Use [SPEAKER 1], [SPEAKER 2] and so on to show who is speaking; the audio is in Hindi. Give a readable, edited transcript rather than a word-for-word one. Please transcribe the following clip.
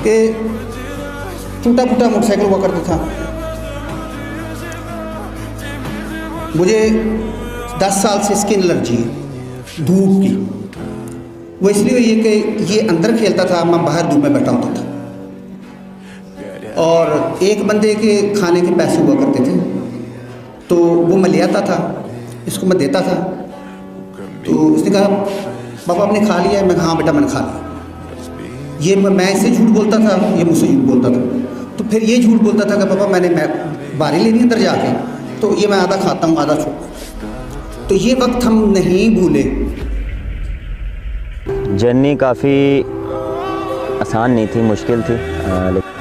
[SPEAKER 1] कि टूटा फूटा मोटरसाइकिल हुआ करता था। मुझे 10 साल से स्किन एलर्जी है धूप की। वो इसलिए हुई है कि ये अंदर खेलता था, मैं बाहर धूप में बैठा होता था। और एक बंदे के खाने के पैसे हुआ करते थे, तो वो मैं ले आता था, इसको मैं देता था। तो उसने कहा पापा आपने खा लिया है? मैं हाँ बेटा मैंने खा लिया। ये मैं इससे झूठ बोलता था, ये मुझसे झूठ बोलता था। तो फिर ये झूठ बोलता था कि पापा मैं बारी लेनी अंदर जाके, तो ये मैं आधा खाता हूँ आधा छोड़। तो ये वक्त हम नहीं भूले।
[SPEAKER 2] जर्नी काफ़ी आसान नहीं थी, मुश्किल थी, लेकिन